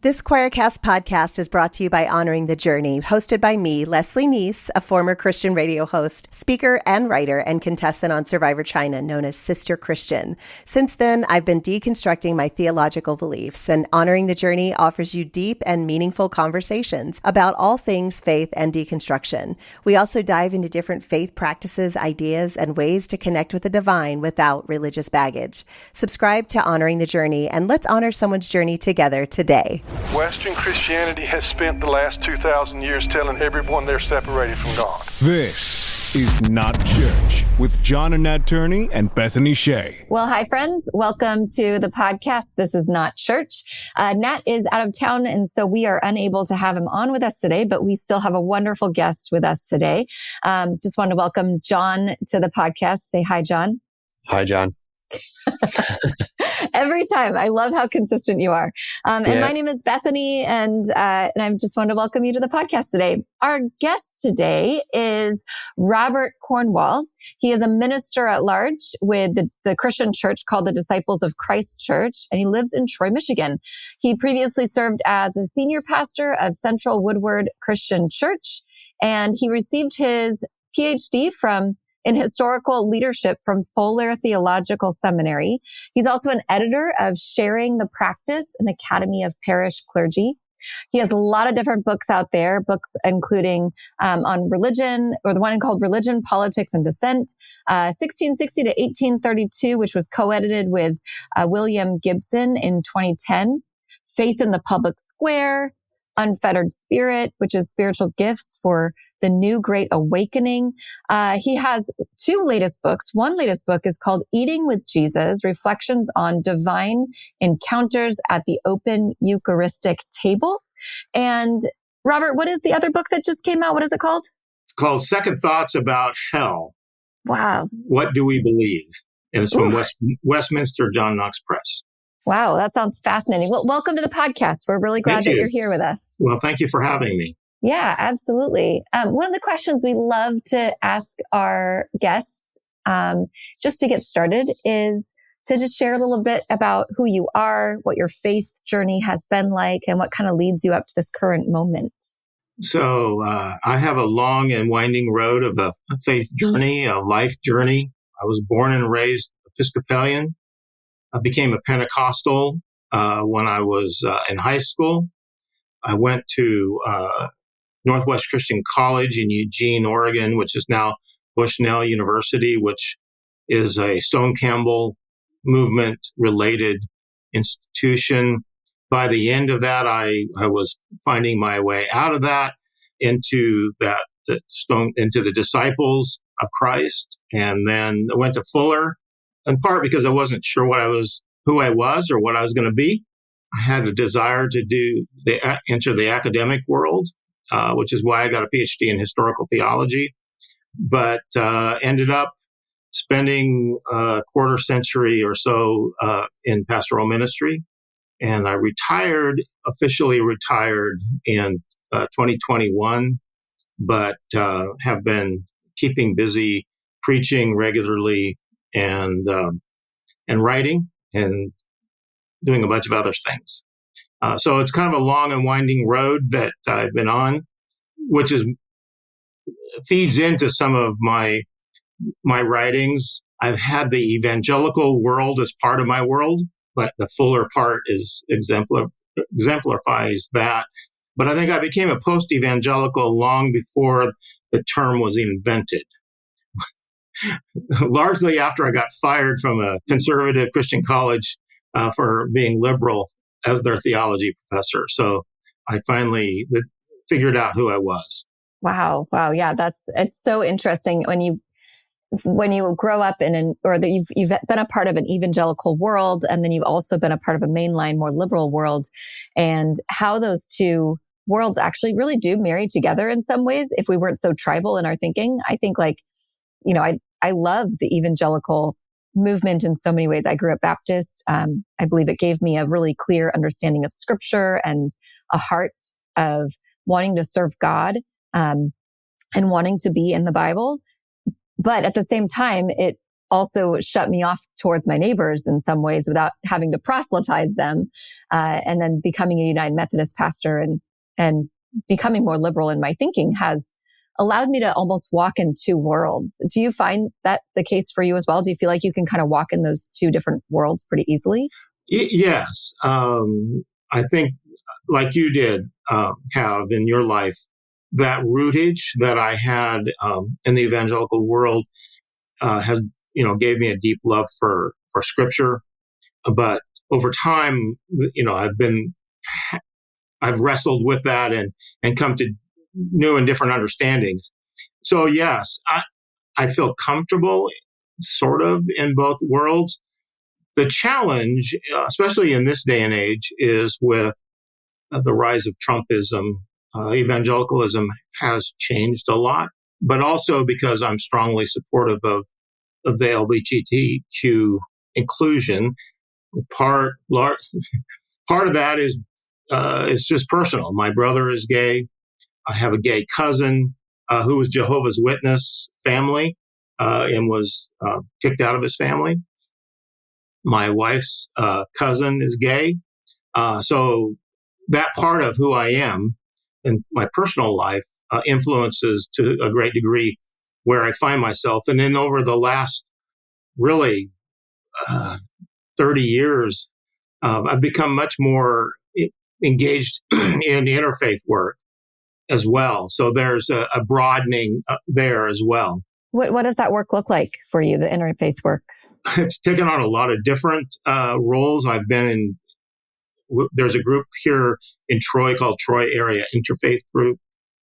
This Choircast podcast is brought to you by Honoring the Journey, hosted by me, Leslie Neese, a former Christian radio host, speaker and writer, and contestant on Survivor China, known as Sister Christian. Since then, I've been deconstructing my theological beliefs, and Honoring the Journey offers you deep and meaningful conversations about all things faith and deconstruction. We also dive into different faith practices, ideas, and ways to connect with the divine without religious baggage. Subscribe to Honoring the Journey, and let's honor someone's journey together today. Western Christianity has spent the last 2,000 years telling everyone they're separated from God. This is Not Church with John and Nat Turney and Bethany Shea. Well, hi, friends. Welcome to the podcast. This is Not Church. Nat is out of town, and so we are unable to have him on with us today, but we still have a wonderful guest with us today. Just wanted to welcome John to the podcast. Say hi, John. Hi, John. Every time. I love how consistent you are. And my name is Bethany, and I just wanted to welcome you to the podcast today. Our guest today is Robert Cornwall. He is a minister at large with the Christian church called the Disciples of Christ Church, and he lives in Troy, Michigan. He previously served as a senior pastor of Central Woodward Christian Church, and he received his Ph.D. in historical leadership from Fuller Theological Seminary. He's also an editor of Sharing the Practice, an Academy of Parish Clergy. He has a lot of different books out there, books including on religion, or the one called Religion, Politics, and Dissent, 1660 to 1832, which was co-edited with William Gibson in 2010, Faith in the Public Square, Unfettered Spirit, which is spiritual gifts for the new great awakening. He has two latest books. One latest book is called Eating with Jesus, Reflections on Divine Encounters at the Open Eucharistic Table. And Robert, what is the other book that just came out? What is it called? It's called Second Thoughts About Hell. Wow. What Do We Believe? And it's from Westminster John Knox Press. Wow, that sounds fascinating. Well, welcome to the podcast. We're really glad that you're here with us. Well, thank you for having me. Yeah, absolutely. One of the questions we love to ask our guests, just to get started, is to just share a little bit about who you are, what your faith journey has been like, and what kind of leads you up to this current moment. So I have a long and winding road of a faith journey, a life journey. I was born and raised Episcopalian. I became a Pentecostal when I was in high school. I went to Northwest Christian College in Eugene, Oregon, which is now Bushnell University, which is a Stone Campbell movement-related institution. By the end of that, I was finding my way out of that into the Disciples of Christ, and then I went to Fuller. In part because I wasn't sure who I was or what I was going to be. I had a desire to enter the academic world, which is why I got a Ph.D. in Historical Theology, but ended up spending a quarter century or so in pastoral ministry. And I officially retired in 2021, but have been keeping busy preaching regularly and writing and doing a bunch of other things. So it's kind of a long and winding road that I've been on, which feeds into some of my writings. I've had the evangelical world as part of my world, but the Fuller part exemplifies that. But I think I became a post-evangelical long before the term was invented. Largely after I got fired from a conservative Christian college for being liberal as their theology professor. So I finally figured out who I was. Wow. Yeah, it's so interesting when you grow up you've been a part of an evangelical world, and then you've also been a part of a mainline, more liberal world, and how those two worlds actually really do marry together in some ways. If we weren't so tribal in our thinking, I think I love the evangelical movement in so many ways. I grew up Baptist. I believe it gave me a really clear understanding of Scripture and a heart of wanting to serve God and wanting to be in the Bible. But at the same time, it also shut me off towards my neighbors in some ways without having to proselytize them. And then becoming a United Methodist pastor and becoming more liberal in my thinking has allowed me to almost walk in two worlds. Do you find that the case for you as well? Do you feel like you can kind of walk in those two different worlds pretty easily? Yes. I think like you did have in your life, that rootage that I had in the evangelical world has, gave me a deep love for Scripture. But over time, I've wrestled with that and come to new and different understandings. So yes, I feel comfortable sort of in both worlds. The challenge, especially in this day and age, is with the rise of Trumpism. Evangelicalism has changed a lot, but also because I'm strongly supportive of the LGBTQ inclusion. Part of that is just personal. My brother is gay. I have a gay cousin who was Jehovah's Witness family and was kicked out of his family. My wife's cousin is gay. So that part of who I am in my personal life influences to a great degree where I find myself. And then over the last really 30 years, I've become much more engaged in interfaith work as well. So there's a broadening there as well. What does that work look like for you, the interfaith work? It's taken on a lot of different roles. I've been in, there's a group here in Troy called Troy Area Interfaith Group,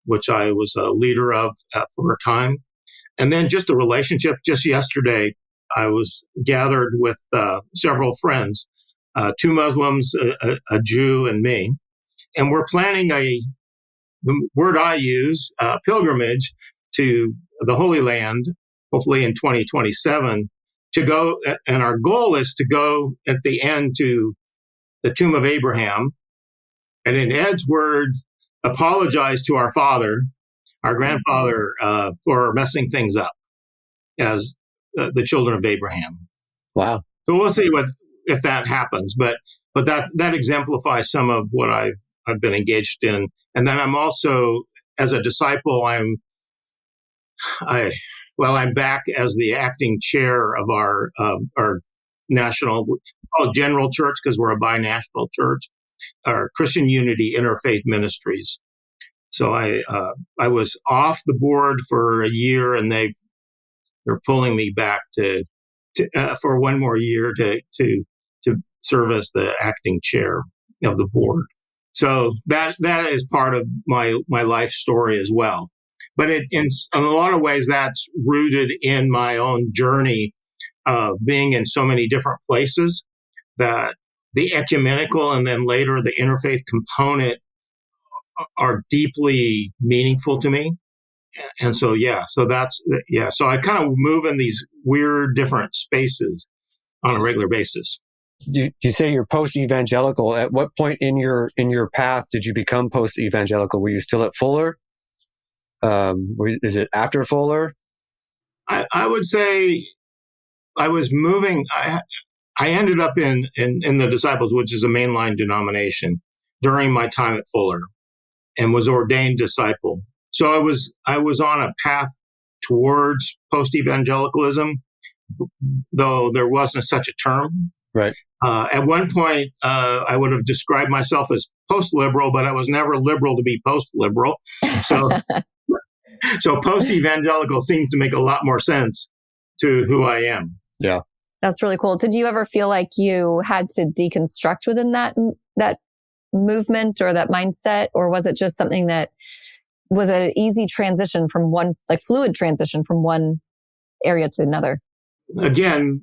which I was a leader of for a time. And then just a relationship. Just yesterday, I was gathered with several friends, 2 Muslims, a Jew, and me. And we're planning the word I use, pilgrimage to the Holy Land, hopefully in 2027, to go. And our goal is to go at the end to the tomb of Abraham, and in Ed's words, apologize to our grandfather, for messing things up as the children of Abraham. Wow. So we'll see if that happens, but that exemplifies some of what I've been engaged in. And then I'm also, as a disciple, I'm back as the acting chair of our national, general church, because we're a binational church, our Christian Unity Interfaith Ministries. So I was off the board for a year, and they're pulling me back to for one more year to serve as the acting chair of the board. So that is part of my life story as well. But in a lot of ways, that's rooted in my own journey of being in so many different places, that the ecumenical and then later the interfaith component are deeply meaningful to me. And so, so I kind of move in these weird different spaces on a regular basis. You say you're post-evangelical. At what point in your path did you become post-evangelical? Were you still at Fuller? Is it after Fuller? I would say I was moving. I ended up in the Disciples, which is a mainline denomination, during my time at Fuller, and was ordained disciple. So I was on a path towards post-evangelicalism, though there wasn't such a term. Right. At one point, I would have described myself as post-liberal, but I was never liberal to be post-liberal. So, so post-evangelical seems to make a lot more sense to who I am. Yeah. That's really cool. Did you ever feel like you had to deconstruct within that movement or that mindset? Or was it just something that was an easy transition from one, like fluid transition from one area to another? Again,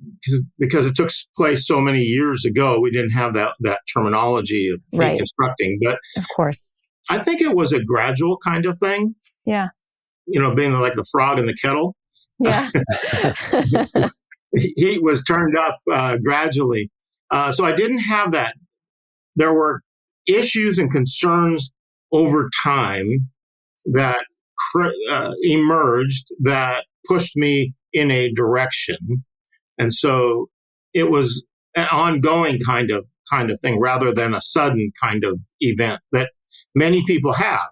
because it took place so many years ago, we didn't have that terminology of deconstructing. But of course, I think it was a gradual kind of thing. Yeah. Being like the frog in the kettle. Yeah. Heat was turned up gradually. So I didn't have that. There were issues and concerns over time that emerged that pushed me in a direction. And so it was an ongoing kind of thing rather than a sudden kind of event that many people have.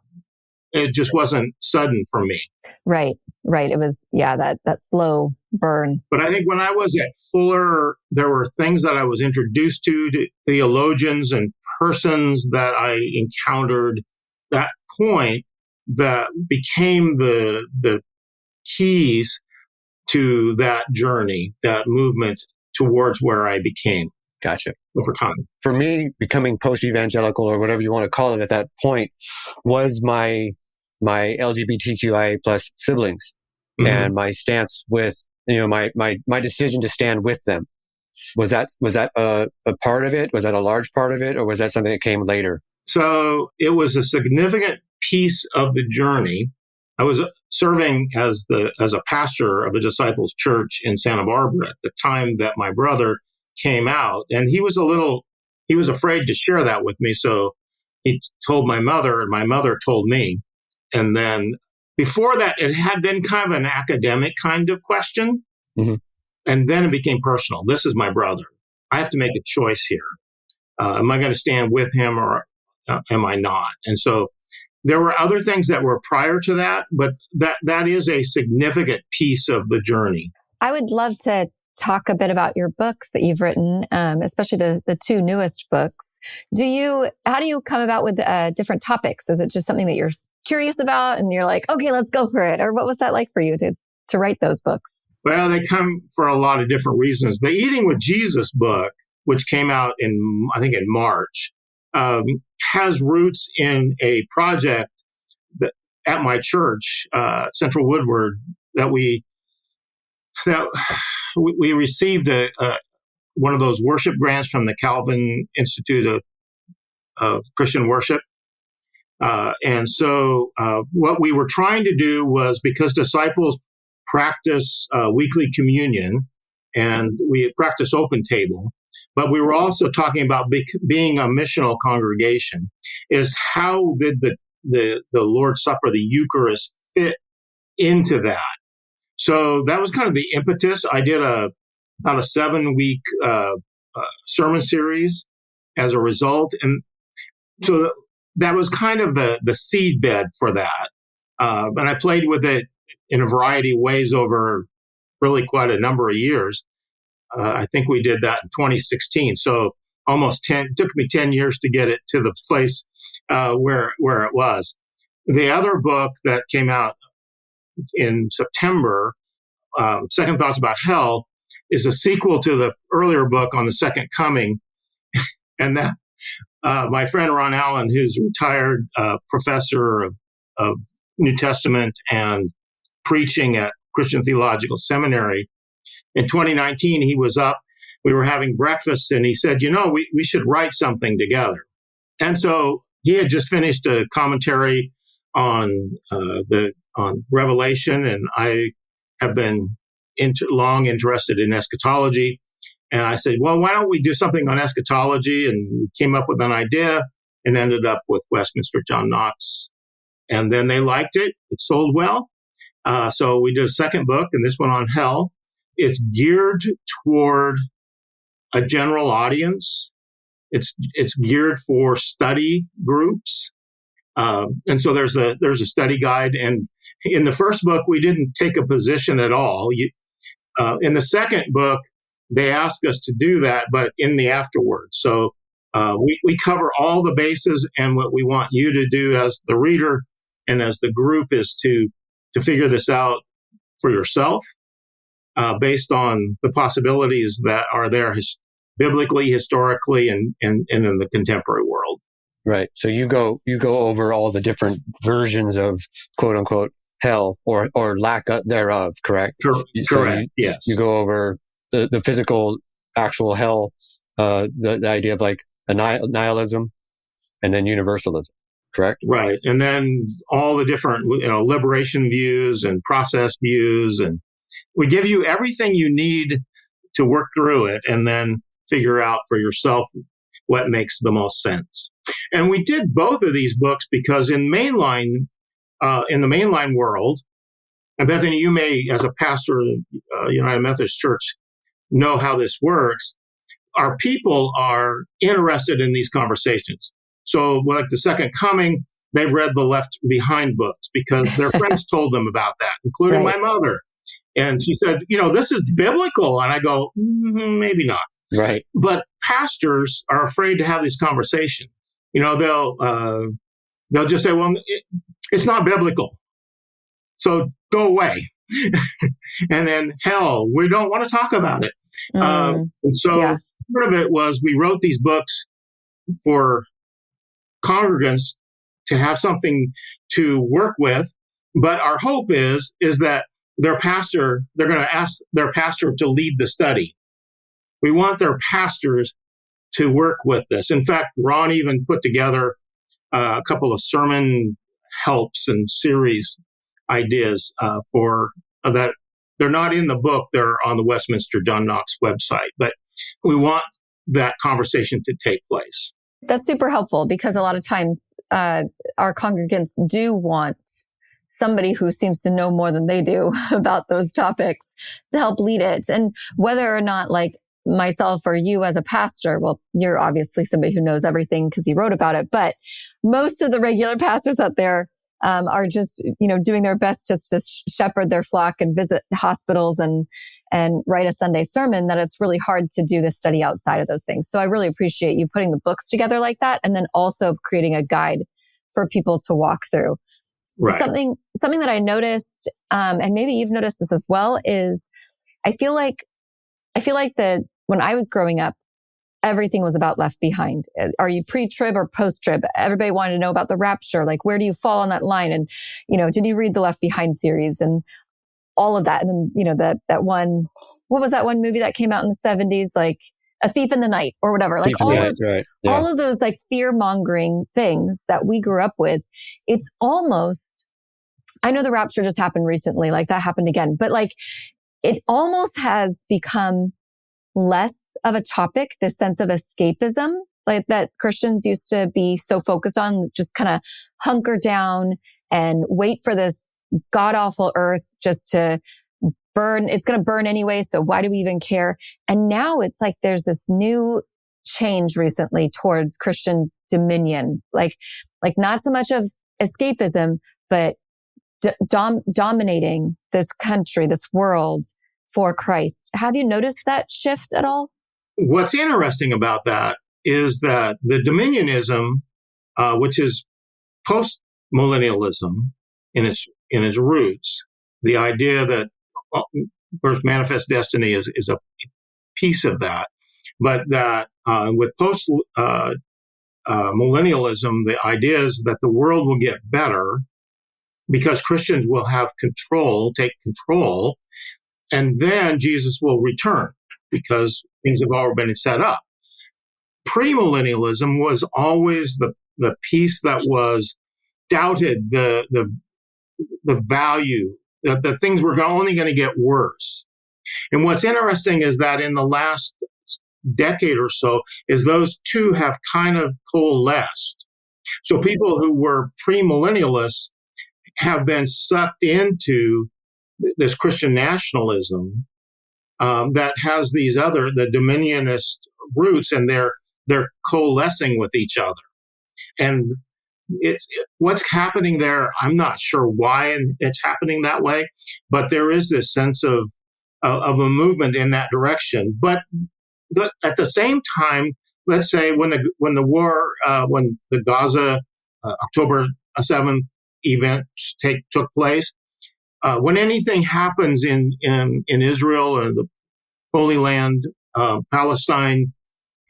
It just wasn't sudden for me. Right. It was, that slow burn. But I think when I was at Fuller, there were things that I was introduced to theologians and persons that I encountered that point that became the keys to that journey, that movement towards where I became. Gotcha. Over time. For me, becoming post-evangelical or whatever you want to call it at that point was my LGBTQIA plus siblings and my stance with, my decision to stand with them. Was that a part of it? Was that a large part of it? Or was that something that came later? So it was a significant piece of the journey. I was serving as a pastor of a disciples church in Santa Barbara at the time that my brother came out, and he was afraid to share that with me. So he told my mother, and my mother told me. And then before that, it had been kind of an academic kind of question. Mm-hmm. And then it became personal. This is my brother. I have to make a choice here. Am I going to stand with him or am I not? And so there were other things that were prior to that, but that is a significant piece of the journey. I would love to talk a bit about your books that you've written, especially the two newest books. How do you come about with different topics? Is it just something that you're curious about and you're like, okay, let's go for it? Or what was that like for you to write those books? Well, they come for a lot of different reasons. The Eating with Jesus book, which came out in March, has roots in a project that at my church, Central Woodward, that we received one of those worship grants from the Calvin Institute of Christian Worship. And so what we were trying to do was, because disciples practice weekly communion and we practice open table, but we were also talking about being a missional congregation, is how did the Lord's Supper, the Eucharist, fit into that? So that was kind of the impetus. I did about a 7-week sermon series as a result. And so that was kind of the seedbed for that. And I played with it in a variety of ways over really quite a number of years. I think we did that in 2016. So it took me 10 years to get it to the place where it was. The other book that came out in September, Second Thoughts About Hell, is a sequel to the earlier book on the Second Coming. And that my friend Ron Allen, who's a retired professor of New Testament and preaching at Christian Theological Seminary, in 2019, he was up, we were having breakfast, and he said, we should write something together. And so he had just finished a commentary on Revelation, and I have been long interested in eschatology. And I said, well, why don't we do something on eschatology? And we came up with an idea and ended up with Westminster John Knox. And then they liked it. It sold well. So we did a second book, and this one on hell. It's geared toward a general audience. It's geared for study groups. And so there's a study guide. And in the first book, we didn't take a position at all. In the second book, they asked us to do that, but in the afterwards. So we cover all the bases, and what we want you to do as the reader and as the group is to figure this out for yourself based on the possibilities that are there biblically, historically, and in the contemporary world. Right. So you go over all the different versions of quote unquote hell or lack thereof, correct? Correct. Yes. You go over the physical, actual hell, the idea of like nihilism, and then universalism, correct? Right. And then all the different, liberation views and process views, and we give you everything you need to work through it, and then figure out for yourself what makes the most sense. And we did both of these books because in the mainline world, and Bethany, you may, as a pastor of United Methodist Church, know how this works, our people are interested in these conversations. So like the Second Coming, they read the Left Behind books because their friends told them about that, including my mother. And she said, this is biblical. And I go, maybe not. Right. But pastors are afraid to have these conversations. They'll just say, well, it's not biblical, so go away. And then, hell, we don't want to talk about it. And so part of it was we wrote these books for congregants to have something to work with. But our hope is that they're going to ask their pastor to lead the study. We want their pastors to work with this. In fact, Ron even put together a couple of sermon helps and series ideas for that. They're not in the book. They're on the Westminster John Knox website. But we want that conversation to take place. That's super helpful because a lot of times our congregants do want somebody who seems to know more than they do about those topics to help lead it. And whether or not like myself or you as a pastor, well, you're obviously somebody who knows everything because you wrote about it, but most of the regular pastors out there are just, doing their best just to shepherd their flock and visit hospitals and write a Sunday sermon, that it's really hard to do this study outside of those things. So I really appreciate you putting the books together like that and then also creating a guide for people to walk through. Right. Something that I noticed, and maybe you've noticed this as well, is I feel like that when I was growing up, everything was about Left Behind. Are you pre-trib or post-trib? Everybody wanted to know about the rapture. Like, where do you fall on that line? And, did you read the Left Behind series and all of that? And then, that one, what was that one movie that came out in the 70s? Like A Thief in the Night or whatever. Like all of those like fear-mongering things that we grew up with. It's almost, I know the rapture just happened recently, like that happened again, but like it almost has become less of a topic, this sense of escapism, like that Christians used to be so focused on, just kind of hunker down and wait for this god-awful earth just to burn. It's going to burn anyway, so why do we even care? And now it's like there's this new change recently towards Christian dominion, like not so much of escapism, but dominating this country, this world for Christ. Have you noticed that shift at all? What's interesting about that is that the dominionism, which is post-millennialism in its roots, the idea that first manifest destiny is a piece of that, but that with post-millennialism, the idea is that the world will get better because Christians will have take control, and then Jesus will return because things have already been set up. Premillennialism was always the piece that was doubted the value, that things were only going to get worse. And what's interesting is that in the last decade or so, is those two have kind of coalesced. So people who were premillennialists have been sucked into this Christian nationalism that has these the dominionist roots, and they're coalescing with each other. And what's happening there, I'm not sure why it's happening that way, but there is this sense of a movement in that direction. But at the same time, let's say when the war, when the Gaza October 7th events took place, when anything happens in Israel or the Holy Land, Palestine,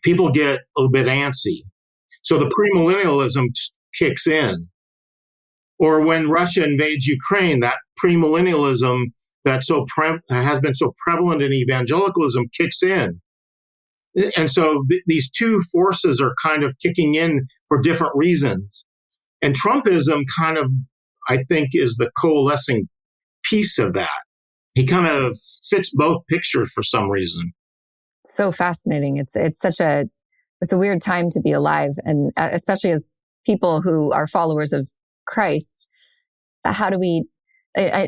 people get a little bit antsy. So the premillennialism kicks in. Or when Russia invades Ukraine, that premillennialism that has been so prevalent in evangelicalism kicks in. And so these two forces are kind of kicking in for different reasons. And Trumpism kind of, I think, is the coalescing piece of that. He kind of fits both pictures for some reason. So fascinating. It's a weird time to be alive. And especially as people who are followers of Christ, how do we,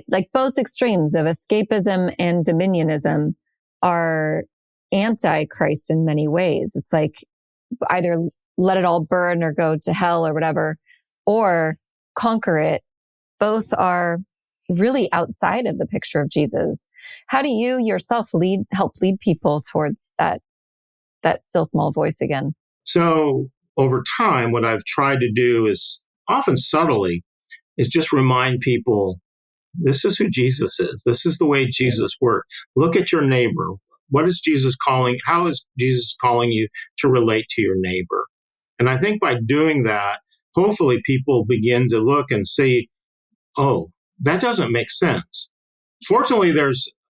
like both extremes of escapism and dominionism are anti-Christ in many ways. It's like either let it all burn or go to hell or whatever, or conquer it. Both are really outside of the picture of Jesus. How do you yourself help lead people towards that still small voice again? So over time, what I've tried to do is often subtly is just remind people, this is who Jesus is. This is the way Jesus worked. Look at your neighbor. What is Jesus calling? How is Jesus calling you to relate to your neighbor? And I think by doing that, hopefully people begin to look and see, oh, that doesn't make sense. Fortunately,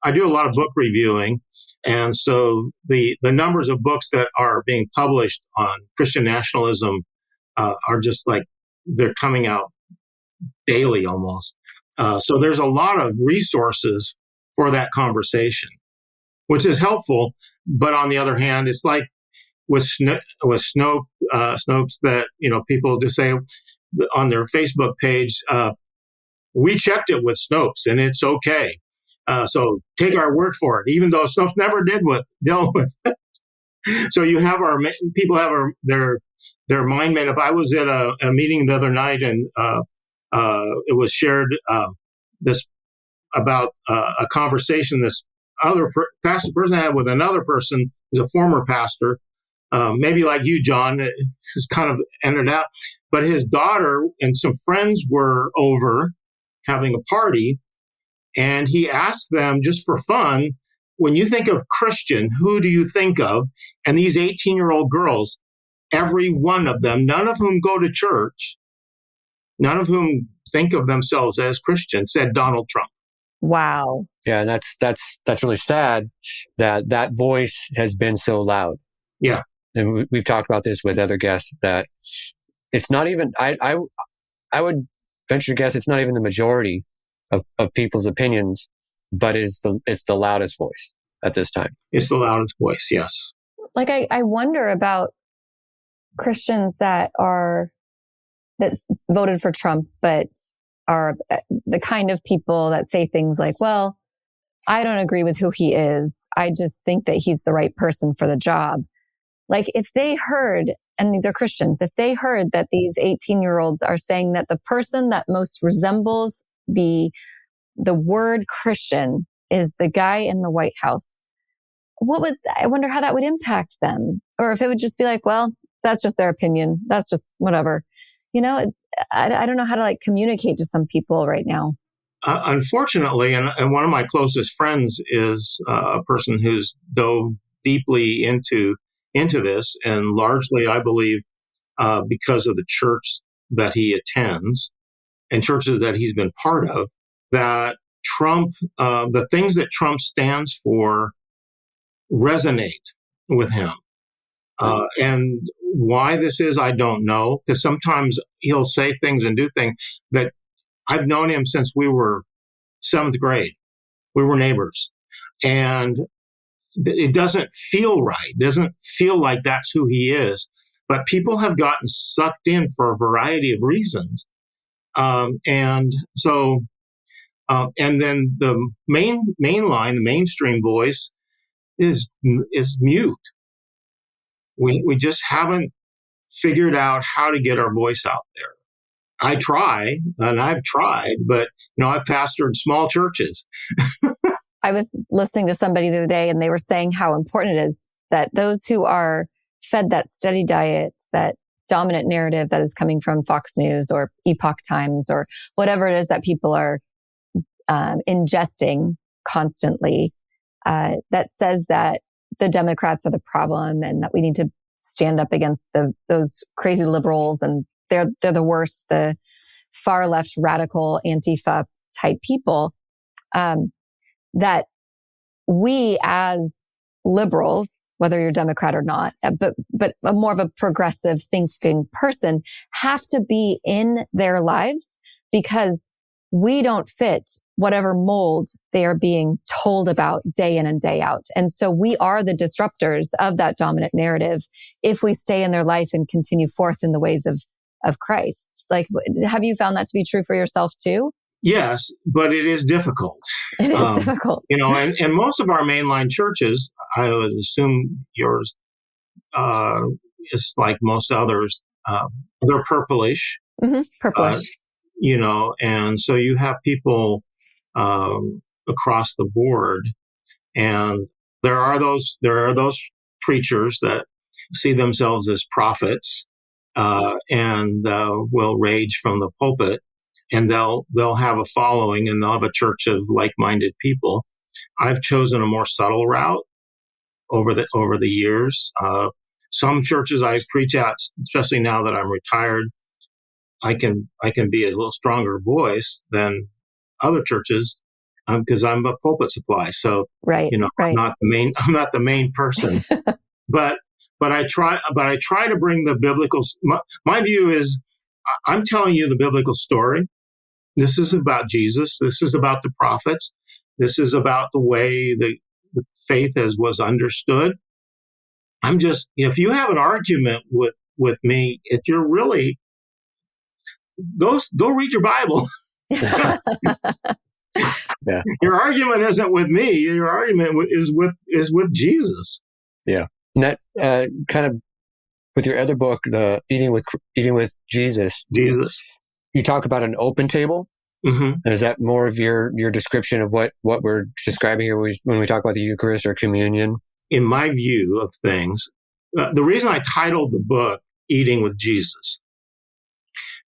I do a lot of book reviewing. And so the numbers of books that are being published on Christian nationalism are just like, they're coming out daily almost. So there's a lot of resources for that conversation, which is helpful. But on the other hand, it's like with Snopes that, people just say on their Facebook page, we checked it with Snopes and it's okay. So take our word for it, even though Snopes never dealt with it. So people have their mind made up. I was at a meeting the other night, and it was shared this about a conversation this other person had with another person who's a former pastor, maybe like you, John, has kind of ended out. But his daughter and some friends were over having a party, and he asked them just for fun, when you think of Christian, who do you think of? And these 18-year-old girls, every one of them, none of whom go to church, none of whom think of themselves as Christians, said Donald Trump. Wow. Yeah, and that's really sad that voice has been so loud. Yeah. And we've talked about this with other guests, that it's not even, I would venture to guess it's not even the majority of people's opinions, but it's the loudest voice at this time. It's the loudest voice, yes. Like, I wonder about Christians that voted for Trump, but are the kind of people that say things like, well, I don't agree with who he is. I just think that he's the right person for the job. Like, if they heard, and these are Christians, if they heard that these 18-year-olds are saying that the person that most resembles the word Christian is the guy in the White House, I wonder how that would impact them. Or if it would just be like, well, that's just their opinion. That's just whatever. I don't know how to communicate to some people right now. Unfortunately, and one of my closest friends is a person who's dove deeply into this, and largely, I believe, because of the church that he attends and churches that he's been part of, that Trump, the things that Trump stands for resonate with him. And why this is, I don't know, because sometimes he'll say things and do things that I've known him since we were 7th grade. We were neighbors. And it doesn't feel right. It doesn't feel like that's who he is. But people have gotten sucked in for a variety of reasons. And then the main line, the mainstream voice is mute. We just haven't figured out how to get our voice out there. I've tried, but I've pastored small churches. I was listening to somebody the other day, and they were saying how important it is that those who are fed that steady diet, that dominant narrative that is coming from Fox News or Epoch Times or whatever it is that people are ingesting constantly, that says that the Democrats are the problem and that we need to stand up against those crazy liberals, and they're the worst, the far left radical Antifa type people. That we as liberals, whether you're Democrat or not, but a more of a progressive thinking person, have to be in their lives because we don't fit whatever mold they are being told about day in and day out. And so we are the disruptors of that dominant narrative if we stay in their life and continue forth in the ways of Christ. Have you found that to be true for yourself too? Yes, but it is difficult. It is difficult. And most of our mainline churches, I would assume yours is like most others, they're purplish. Mm-hmm. Purplish. And so you have people across the board, and there are those preachers that see themselves as prophets and will rage from the pulpit, and they'll have a following, and they'll have a church of like-minded people. I've chosen a more subtle route over the years. Some churches I preach at, especially now that I'm retired, I can be a little stronger voice than other churches because I'm a pulpit supply. So right. I'm not the main person. but I try to bring the biblical. My view is I'm telling you the biblical story. This is about Jesus. This is about the prophets. This is about the way the faith was understood. I'm just, if you have an argument with me, if you're really, go read your Bible. Yeah. Your argument isn't with me. Your argument is with Jesus. Yeah. And that kind of, with your other book, the Eating with Jesus. You talk about an open table. Mm-hmm. Is that more of your description of what we're describing here when we talk about the Eucharist or communion? In my view of things, the reason I titled the book Eating with Jesus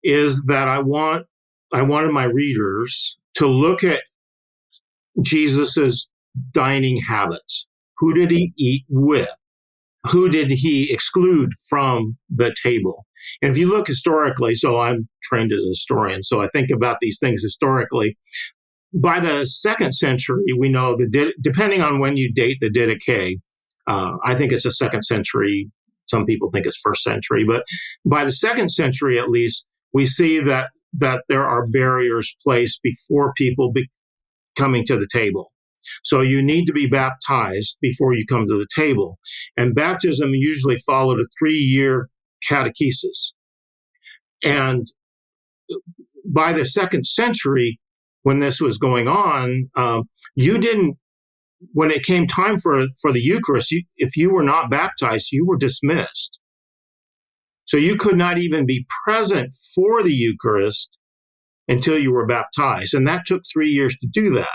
is that I wanted my readers to look at Jesus's dining habits. Who did he eat with? Who did he exclude from the table? And if you look historically, so I'm trained as a historian, so I think about these things historically. By the 2nd century, we know depending on when you date the Didache, I think it's the 2nd century. Some people think it's 1st century, but by the 2nd century, at least, we see that there are barriers placed before people coming to the table. So you need to be baptized before you come to the table. And baptism usually followed a 3-year catechesis. And by the 2nd century, when this was going on, when it came time for the Eucharist, if you were not baptized, you were dismissed. So you could not even be present for the Eucharist until you were baptized. And that took 3 years to do that.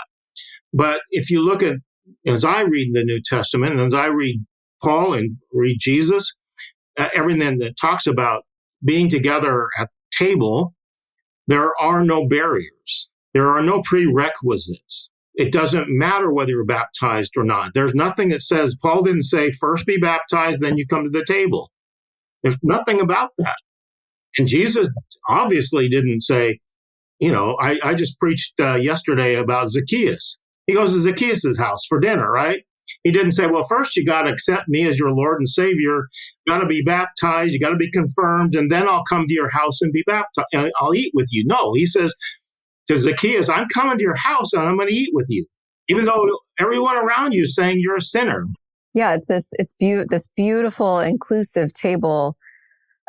But if you look at, as I read the New Testament, and as I read Paul and read Jesus, everything that talks about being together at the table, there are no barriers. There are no prerequisites. It doesn't matter whether you're baptized or not. There's nothing that says, Paul didn't say, first be baptized, then you come to the table. There's nothing about that. And Jesus obviously didn't say, I just preached yesterday about Zacchaeus. He goes to Zacchaeus' house for dinner, right? He didn't say, well, first you got to accept me as your Lord and Savior. You got to be baptized. You got to be confirmed. And then I'll come to your house and be baptized. And I'll eat with you. No, he says to Zacchaeus, I'm coming to your house and I'm going to eat with you, even though everyone around you is saying you're a sinner. Yeah, it's this beautiful, inclusive table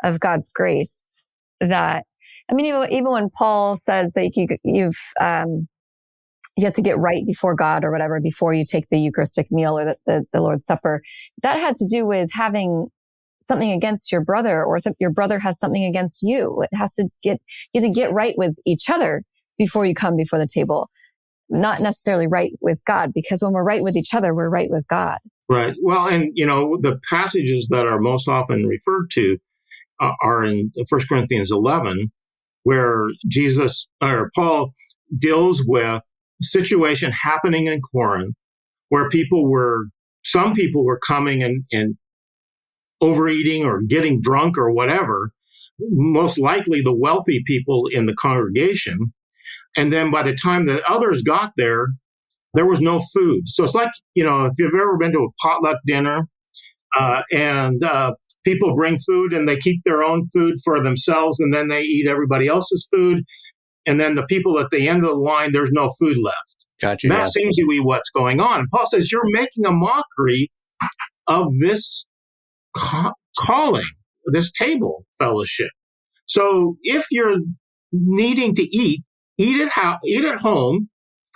of God's grace that, even when Paul says that you have to get right before God or whatever before you take the Eucharistic meal or the Lord's Supper, that had to do with having something against your brother, or your brother has something against you. You have to get right with each other before you come before the table, not necessarily right with God, because when we're right with each other, we're right with God. Right. Well, and the passages that are most often referred to are in 1 Corinthians 11, where Jesus or Paul deals with a situation happening in Corinth where some people were coming and overeating or getting drunk or whatever, most likely the wealthy people in the congregation. And then by the time that others got there was no food. So it's like, if you've ever been to a potluck dinner and people bring food and they keep their own food for themselves and then they eat everybody else's food. And then the people at the end of the line, there's no food left. Gotcha. That seems to be what's going on. And Paul says, you're making a mockery of this calling, this table fellowship. So if you're needing to eat eat at home,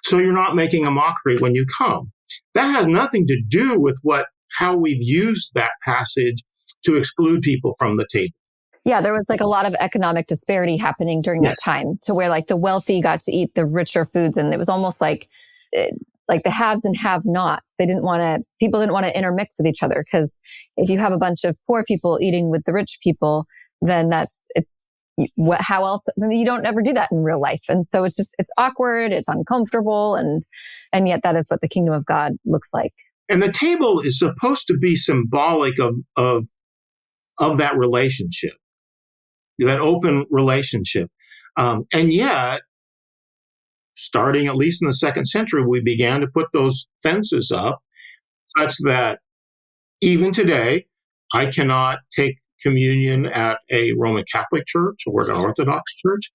so you're not making a mockery when you come. That has nothing to do with how we've used that passage to exclude people from the table. Yeah, there was like a lot of economic disparity happening during that time, to where like the wealthy got to eat the richer foods, and it was almost like the haves and have-nots. People didn't want to intermix with each other, because if you have a bunch of poor people eating with the rich people, then that's it. How else? I mean, you don't ever do that in real life, and so it's awkward, it's uncomfortable, and yet that is what the kingdom of God looks like. And the table is supposed to be symbolic of that relationship, that open relationship. And yet, starting at least in the 2nd century, we began to put those fences up such that even today, I cannot take communion at a Roman Catholic church or an Orthodox church.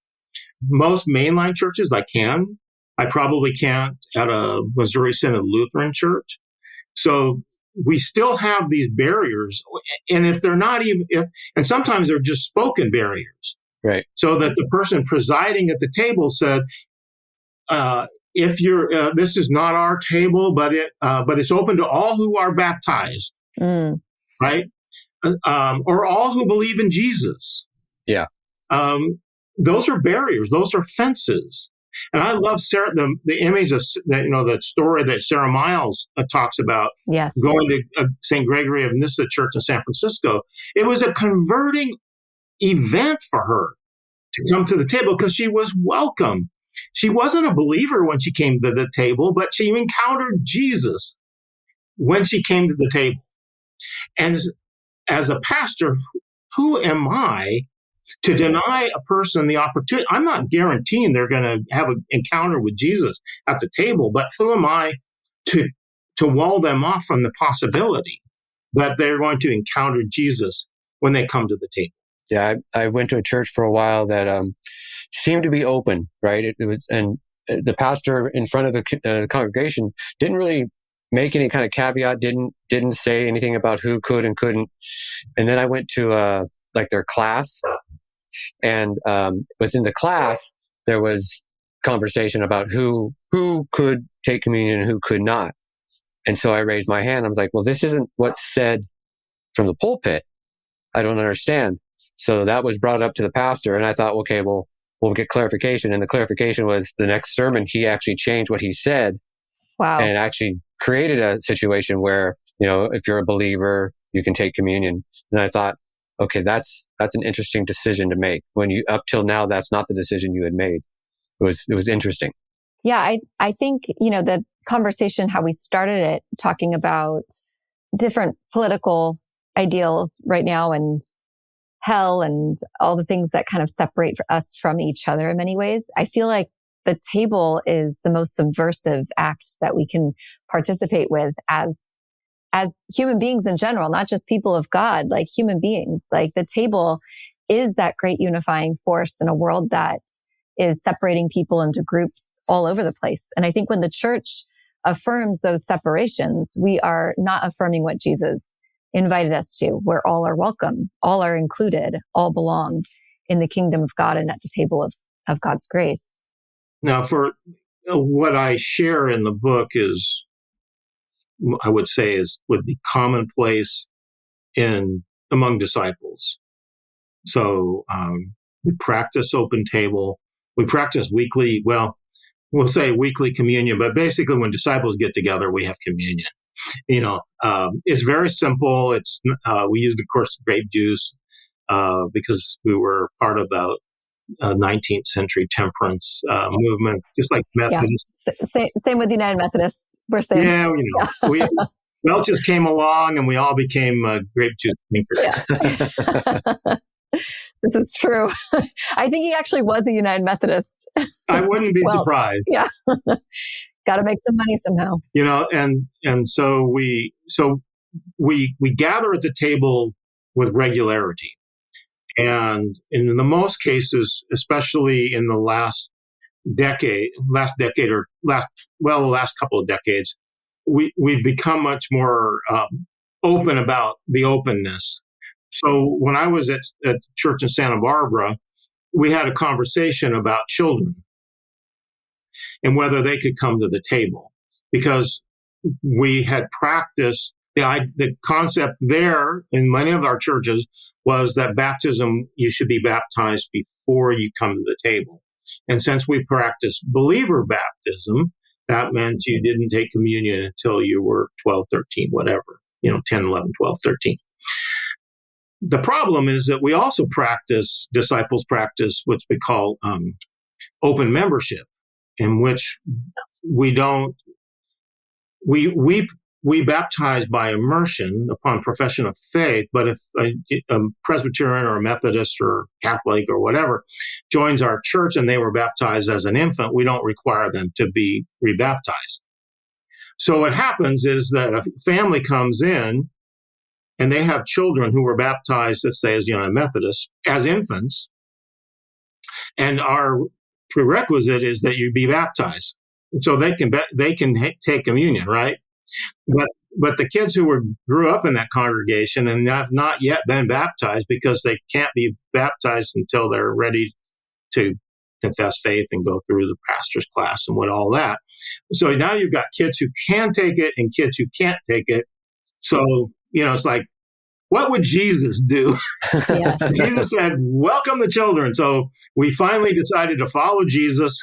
Most mainline churches I can. I probably can't at a Missouri Synod Lutheran church. So we still have these barriers, and if they're not and sometimes they're just spoken barriers, right? So that the person presiding at the table said, "If you're, this is not our table, but it's open to all who are baptized, right? Or all who believe in Jesus." Yeah, those are barriers; those are fences. And I love the image of the story that Sarah Miles talks about. Yes, going to St. Gregory of Nyssa Church in San Francisco. It was a converting event for her to come to the table because she was welcome. She wasn't a believer when she came to the table, but she encountered Jesus when she came to the table. And as a pastor, who am I to deny a person the opportunity? I'm not guaranteeing they're going to have an encounter with Jesus at the table, but who am I to wall them off from the possibility that they're going to encounter Jesus when they come to the table? Yeah, I went to a church for a while that seemed to be open, right? It was, and the pastor in front of the congregation didn't really make any kind of caveat, didn't say anything about who could and couldn't. And then I went to their class. And within the class, there was conversation about who could take communion and who could not. And so I raised my hand. I was like, well, this isn't what's said from the pulpit. I don't understand. So that was brought up to the pastor. And I thought, okay, well, we'll get clarification. And the clarification was the next sermon, he actually changed what he said. Wow. And actually created a situation where, if you're a believer, you can take communion. And I thought, okay, that's an interesting decision to make. When up till now, that's not the decision you had made. It was interesting. Yeah, I think, the conversation, how we started it, talking about different political ideals right now and hell and all the things that kind of separate us from each other in many ways. I feel like the table is the most subversive act that we can participate with as human beings in general, not just people of God, like human beings. Like the table is that great unifying force in a world that is separating people into groups all over the place. And I think when the church affirms those separations, we are not affirming what Jesus invited us to, where all are welcome, all are included, all belong in the kingdom of God and at the table of God's grace. Now, for what I share in the book is, I would say, would be commonplace among disciples. So we practice open table. We practice weekly, we'll say weekly communion, but basically when disciples get together, we have communion. It's very simple. We used, of course, grape juice because we were part of the 19th century temperance movement, just like Methodists. Yeah. Same with United Methodists. We're saying. Yeah, Welch's came along and we all became grape juice drinkers. Yeah. This is true. I think he actually was a United Methodist. I wouldn't be surprised. Yeah. Got to make some money somehow. And so we gather at the table with regularity. And in the most cases, especially in the last couple of decades, we've become much more open about the openness. So when I was at church in Santa Barbara, we had a conversation about children. and whether they could come to the table, because we had practiced the concept there in many of our churches was that baptism, you should be baptized before you come to the table. And since we practiced believer baptism, that meant you didn't take communion until you were 12, 13, whatever, 10, 11, 12, 13. The problem is that we also disciples practice what we call open membership, in which we baptize by immersion upon profession of faith, but if a Presbyterian or a Methodist or Catholic or whatever joins our church and they were baptized as an infant, we don't require them to be rebaptized. So what happens is that a family comes in and they have children who were baptized, let's say as United Methodists, as infants, and our prerequisite is that you be baptized. So they can take communion, right? But the kids who grew up in that congregation and have not yet been baptized, because they can't be baptized until they're ready to confess faith and go through the pastor's class and all that. So now you've got kids who can take it and kids who can't take it. So, it's like, what would Jesus do? Yes. Jesus said, welcome the children. So we finally decided to follow Jesus,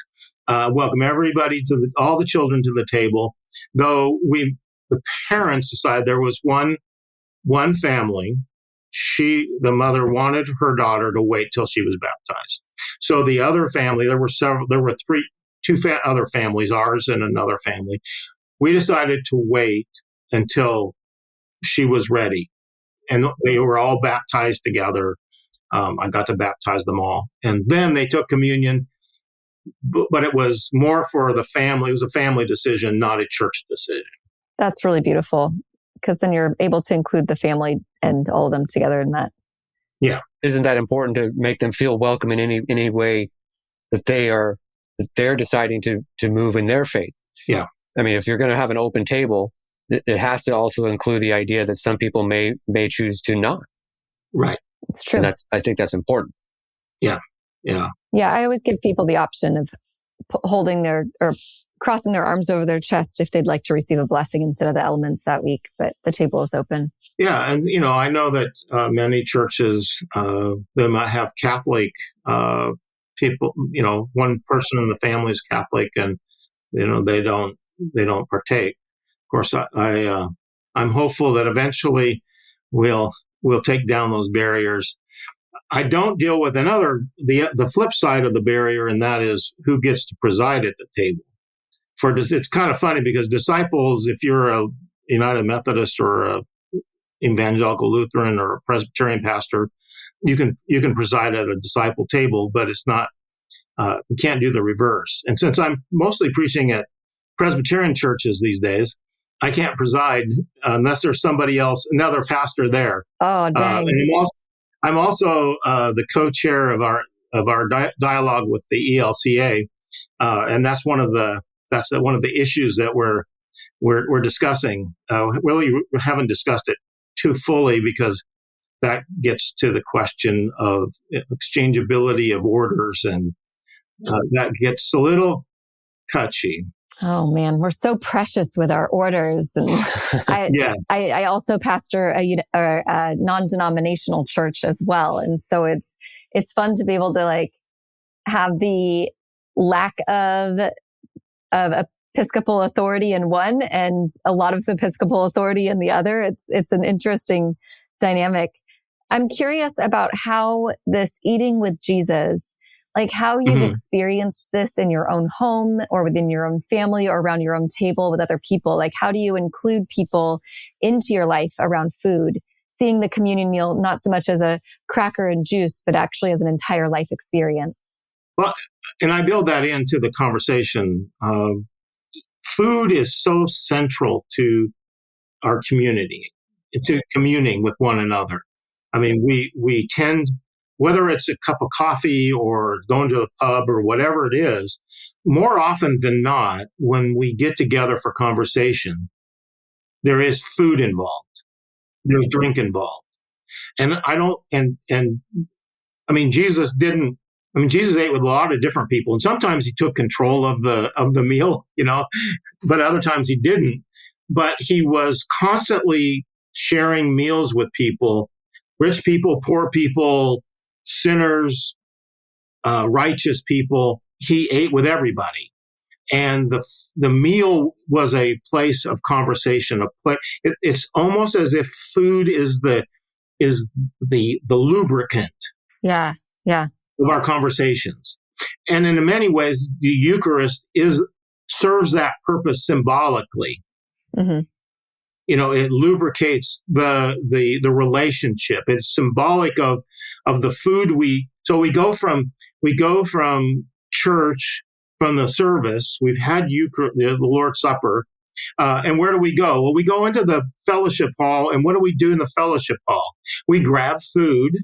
welcome everybody all the children to the table. Though the parents decided, there was one family, the mother wanted her daughter to wait till she was baptized. So the other family, there were two other families, ours and another family. We decided to wait until she was ready. And they were all baptized together. I got to baptize them all. And then they took communion, but it was more for the family. It was a family decision, not a church decision. That's really beautiful, because then you're able to include the family and all of them together in that. Yeah. Isn't that important to make them feel welcome in any way that they're deciding to move in their faith? Yeah. I mean, if you're going to have an open table, it has to also include the idea that some people may choose to not. Right. It's true. And I think that's important. Yeah. Yeah. Yeah. I always give people the option of holding or crossing their arms over their chest if they'd like to receive a blessing instead of the elements that week, but the table is open. Yeah. And, I know that many churches, they might have Catholic people, one person in the family is Catholic and, they don't partake. Of course, I'm hopeful that eventually we'll take down those barriers. I don't deal with the flip side of the barrier, and that is who gets to preside at the table. It's kind of funny because disciples, if you're a United Methodist or a Evangelical Lutheran or a Presbyterian pastor, you can preside at a disciple table, but it's not. You can't do the reverse. And since I'm mostly preaching at Presbyterian churches these days, I can't preside unless there's somebody else, another pastor there. Oh, dang. And I'm also the co-chair of our dialogue with the ELCA, and that's one of the issues that we're discussing. Really, we haven't discussed it too fully because that gets to the question of exchangeability of orders, and that gets a little touchy. Oh man, we're so precious with our orders. And I also pastor a non-denominational church as well. And so it's fun to be able to have the lack of Episcopal authority in one and a lot of Episcopal authority in the other. It's an interesting dynamic. I'm curious about how this eating with Jesus, how you've experienced this in your own home or within your own family or around your own table with other people. How do you include people into your life around food, seeing the communion meal not so much as a cracker and juice, but actually as an entire life experience? Well, and I build that into the conversation. Food is so central to our community, to communing with one another. I mean, we tend, whether it's a cup of coffee or going to the pub or whatever it is, more often than not, when we get together for conversation, there is food involved. There's drink involved. And Jesus didn't I mean, Jesus ate with a lot of different people, and sometimes he took control of the meal, but other times he didn't. But he was constantly sharing meals with people, rich people, poor people, sinners, righteous people. He ate with everybody. And the meal was a place of conversation. It's almost as if food is the lubricant. Yeah. Of our conversations. And in many ways, the Eucharist serves that purpose symbolically. Mm-hmm. It lubricates the relationship. It's symbolic of the food we go from church, from the service. We've had the Lord's Supper. And where do we go? Well, we go into the fellowship hall, and what do we do in the fellowship hall? We grab food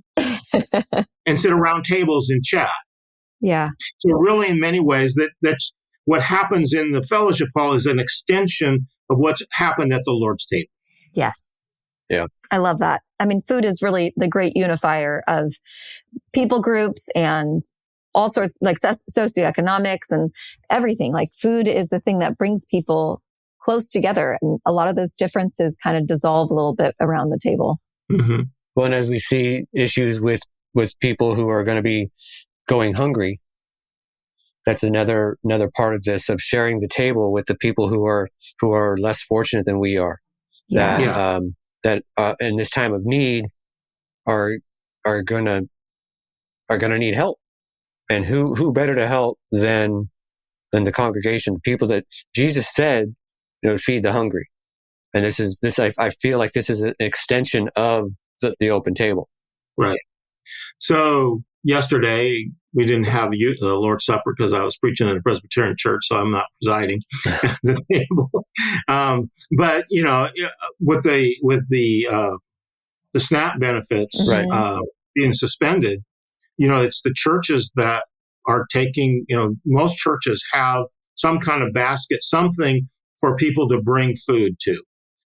and sit around tables and chat. Yeah. So really, in many ways, that's what happens in the fellowship hall is an extension of what's happened at the Lord's table. Yes. Yeah. I love that. I mean, food is really the great unifier of people groups and all sorts, like socioeconomics and everything. Like food is the thing that brings people close together. And a lot of those differences kind of dissolve a little bit around the table. Mm-hmm. Well, and as we see issues with people who are going to be going hungry, that's another part of this, of sharing the table with the people who are less fortunate than we are. Yeah. That in this time of need are gonna need help. And who better to help than the congregation, the people that Jesus said, feed the hungry. And I feel like this is an extension of the open table. Right. So yesterday we didn't have the Lord's Supper because I was preaching in a Presbyterian church, so I'm not presiding at the table. But with the SNAP benefits being suspended, it's the churches that are taking. Most churches have some kind of basket, something for people to bring food to.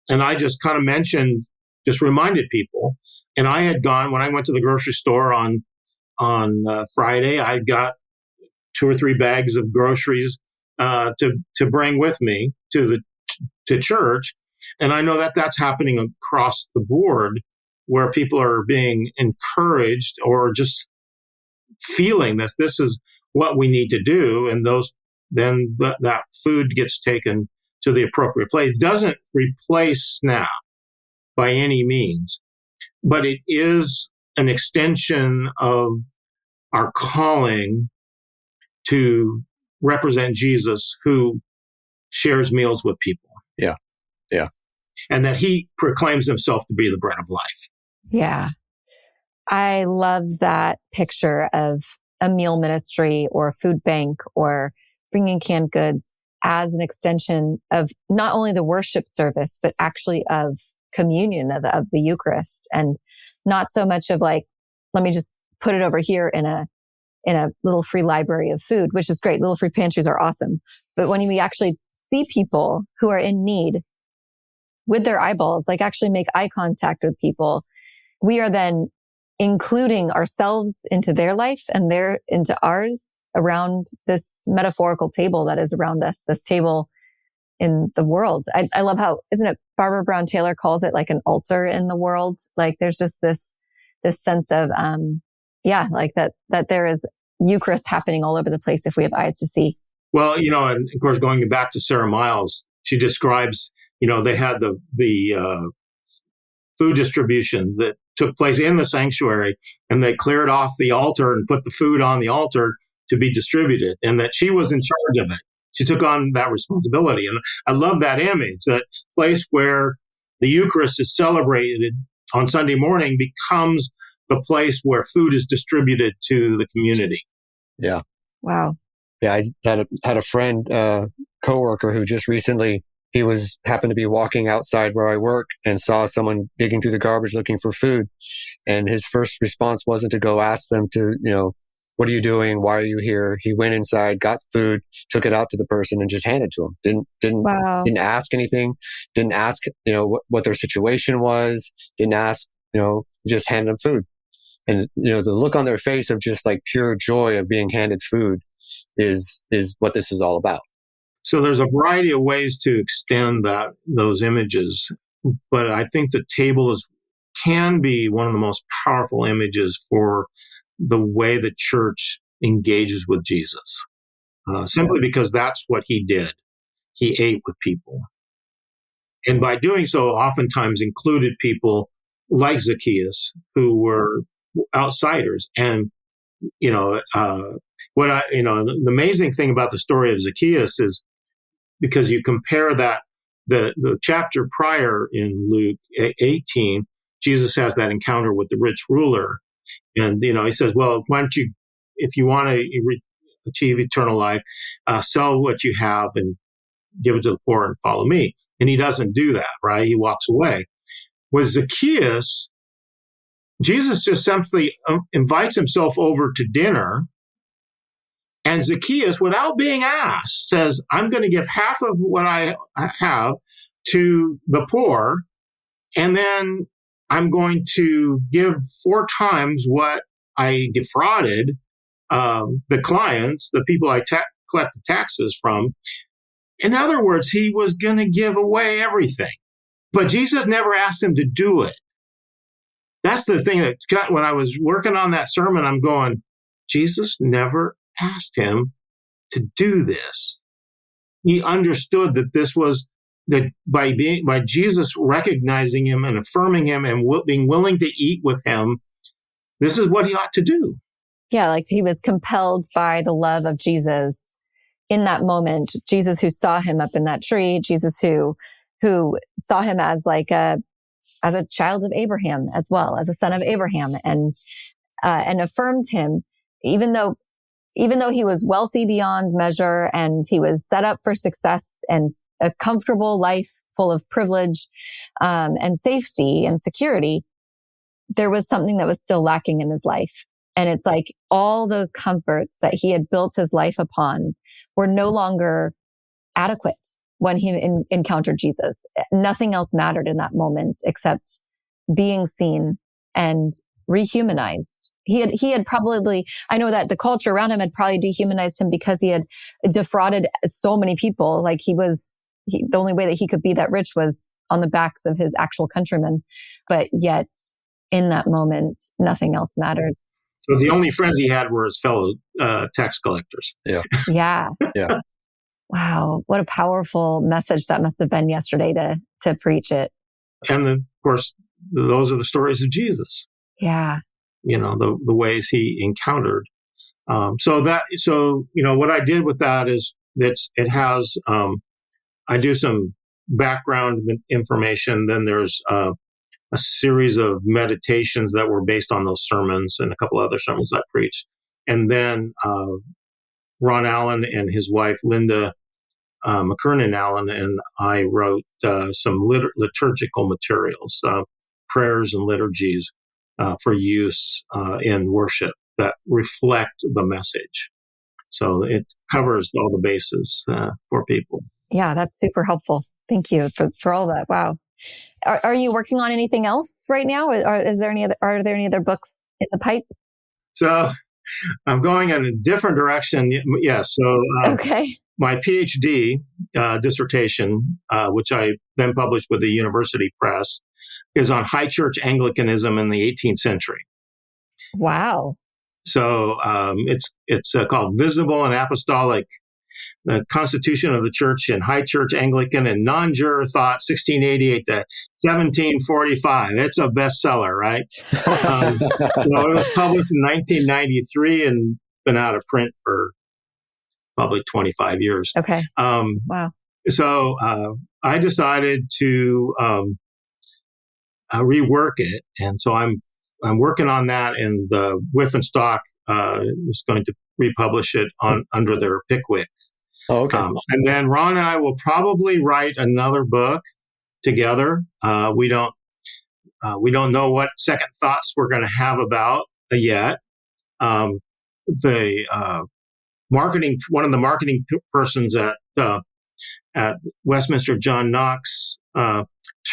And I just kind of reminded people. And I had gone, when I went to the grocery store on Friday, I got 2 or 3 bags of groceries to bring with me to church. And I know that that's happening across the board, where people are being encouraged or just feeling that this is what we need to do. And then that food gets taken to the appropriate place. It doesn't replace SNAP by any means, but it is an extension of our calling to represent Jesus, who shares meals with people. Yeah. Yeah. And that he proclaims himself to be the bread of life. Yeah. I love that picture of a meal ministry or a food bank or bringing canned goods as an extension of not only the worship service, but actually of communion of the Eucharist, and not so much of like, let me just put it over here in a little free library of food, which is great. Little free pantries are awesome. But when we actually see people who are in need with their eyeballs, like actually make eye contact with people, we are then including ourselves into their life and their into ours around this metaphorical table that is around us, this table in the world. I love how, isn't it Barbara Brown Taylor calls it like an altar in the world? Like there's just this sense of, like that there is Eucharist happening all over the place if we have eyes to see. Well, and of course, going back to Sarah Miles, she describes, they had the food distribution that took place in the sanctuary, and they cleared off the altar and put the food on the altar to be distributed, and that she was in charge of it. She took on that responsibility. And I love that image, that place where the Eucharist is celebrated on Sunday morning becomes the place where food is distributed to the community. Yeah. Wow. Yeah. I had a friend, coworker who just recently, happened to be walking outside where I work and saw someone digging through the garbage looking for food. And his first response wasn't to go ask them to, what are you doing? Why are you here? He went inside, got food, took it out to the person and just handed to him. Didn't ask anything. Didn't ask, what their situation was. Didn't ask, just handed them food. And, the look on their face of just like pure joy of being handed food is what this is all about. So there's a variety of ways to extend those images, but I think the table can be one of the most powerful images for the way the church engages with Jesus, simply because that's what he did. He ate with people. And by doing so, oftentimes included people like Zacchaeus, who were outsiders. And, the amazing thing about the story of Zacchaeus is because you compare that, the chapter prior in Luke 18, Jesus has that encounter with the rich ruler. And, he says, well, why don't you, if you want to achieve eternal life, sell what you have and give it to the poor and follow me. And he doesn't do that, right? He walks away. With Zacchaeus, Jesus just simply invites himself over to dinner. And Zacchaeus, without being asked, says, I'm going to give half of what I have to the poor. And then I'm going to give 4 times what I defrauded the clients, the people I collect the taxes from. In other words, he was going to give away everything. But Jesus never asked him to do it. That's the thing that when I was working on that sermon, I'm going, Jesus never asked him to do this. He understood that this was that by Jesus recognizing him and affirming him and being willing to eat with him, this is what he ought to do. Yeah, like he was compelled by the love of Jesus in that moment. Jesus who saw him up in that tree, Jesus who saw him as as a child of Abraham as well, as a son of Abraham, and affirmed him, even though he was wealthy beyond measure and he was set up for success and a comfortable life full of privilege and safety and security, there was something that was still lacking in his life. And it's like all those comforts that he had built his life upon were no longer adequate when he encountered Jesus. Nothing else mattered in that moment except being seen and rehumanized. He had probably, I know that the culture around him had probably dehumanized him because he had defrauded so many people. Like the only way that he could be that rich was on the backs of his actual countrymen. But yet in that moment, nothing else mattered. So the only friends he had were his fellow tax collectors. Yeah. Yeah. Yeah. Wow. What a powerful message that must have been yesterday to preach it. And of course, those are the stories of Jesus. Yeah. The ways he encountered. So what I did with that is it has, I do some background information. Then there's a series of meditations that were based on those sermons and a couple other sermons I preached. And then Ron Allen and his wife, Linda McKernan Allen, and I wrote some liturgical materials, prayers and liturgies for use in worship that reflect the message. So it covers all the bases for people. Yeah, that's super helpful. Thank you for all that. Wow. Are you working on anything else right now? Or are there any other books in the pipe? So I'm going in a different direction. Yeah. So okay. My Ph.D. Dissertation, which I then published with the University Press, is on High Church Anglicanism in the 18th century. Wow. So it's called Visible and Apostolic: The Constitution of the Church in High Church Anglican and Non-Juror Thought, 1688 to 1745. It's a bestseller, right? It was published in 1993 and been out of print for probably 25 years. Okay. Wow. So I decided to rework it, and so I'm working on that, and the Whiff and Stock is going to republish it under their Pickwick. Oh, okay. And then Ron and I will probably write another book together. We don't know what second thoughts we're going to have about yet. One of the marketing persons at Westminster, John Knox,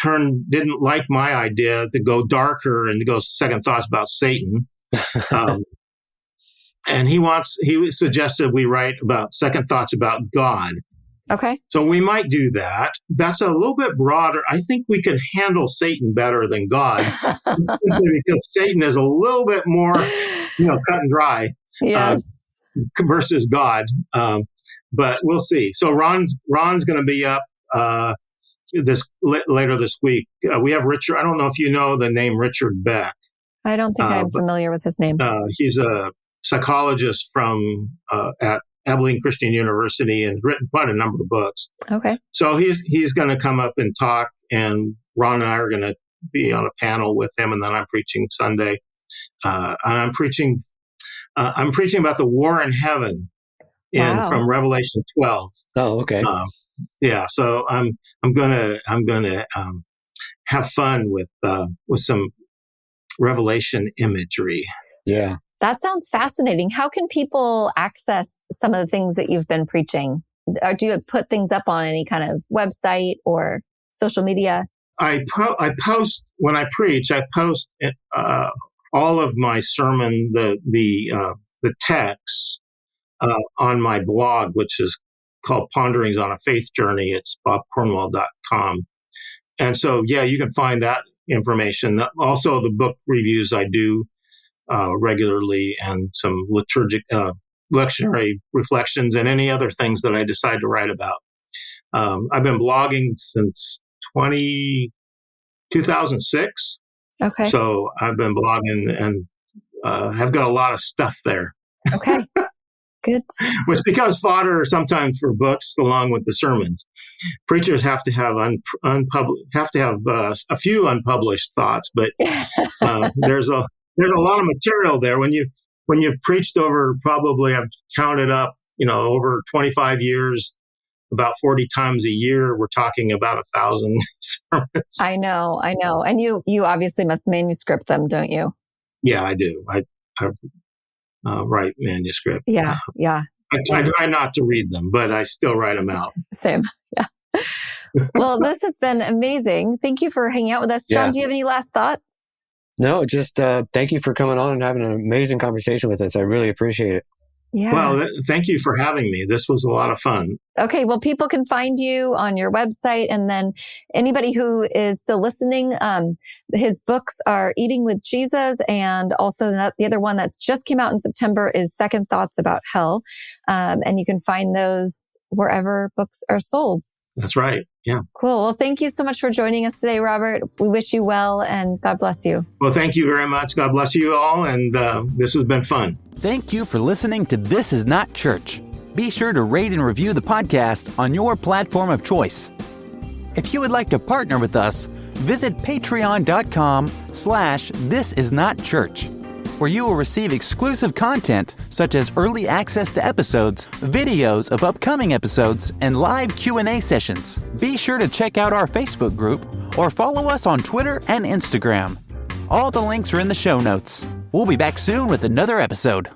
didn't like my idea to go darker and to go second thoughts about Satan. And he suggested we write about second thoughts about God. Okay. So we might do that. That's a little bit broader. I think we can handle Satan better than God, simply because Satan is a little bit more, cut and dry. Yes. Versus God. But we'll see. So Ron's going to be up later this week. We have Richard. I don't know if you know the name Richard Beck. I don't think I'm familiar with his name. He's a psychologist from at Abilene Christian University and has written quite a number of books. Okay. So he's going to come up and talk, and Ron and I are going to be on a panel with him, and then I'm preaching Sunday. And I'm preaching about the war in heaven from Revelation 12. Oh, okay. So I'm gonna have fun with some Revelation imagery. Yeah. That sounds fascinating. How can people access some of the things that you've been preaching? Or do you put things up on any kind of website or social media? I post when I preach. I post all of my sermon, the texts on my blog, which is called Ponderings on a Faith Journey. It's bobcornwall.com. And so, you can find that information. Also, the book reviews I do regularly, and some lectionary reflections, and any other things that I decide to write about. I've been blogging since 2006. Okay. So I've been blogging and have got a lot of stuff there. Okay. Good. Which becomes fodder sometimes for books along with the sermons. Preachers have to have a few unpublished thoughts, but there's a lot of material there. When you've preached over, probably I've counted up, over 25 years, about 40 times a year, we're talking about 1,000 sermons. I know. And you obviously must manuscript them, don't you? Yeah, I do. I write manuscript. Yeah. I try not to read them, but I still write them out. Same. Yeah. Well, this has been amazing. Thank you for hanging out with us. John, do you have any last thoughts? No, just thank you for coming on and having an amazing conversation with us. I really appreciate it. Yeah. Well, thank you for having me. This was a lot of fun. Okay. Well, people can find you on your website. And then anybody who is still listening, his books are Eating with Jesus. And also the other one that's just came out in September is Second Thoughts About Hell. And you can find those wherever books are sold. That's right. Yeah. Cool. Well, thank you so much for joining us today, Robert. We wish you well, and God bless you. Well, thank you very much. God bless you all. And this has been fun. Thank you for listening to This Is Not Church. Be sure to rate and review the podcast on your platform of choice. If you would like to partner with us, visit patreon.com/thisisnotchurch, where you will receive exclusive content such as early access to episodes, videos of upcoming episodes, and live Q&A sessions. Be sure to check out our Facebook group or follow us on Twitter and Instagram. All the links are in the show notes. We'll be back soon with another episode.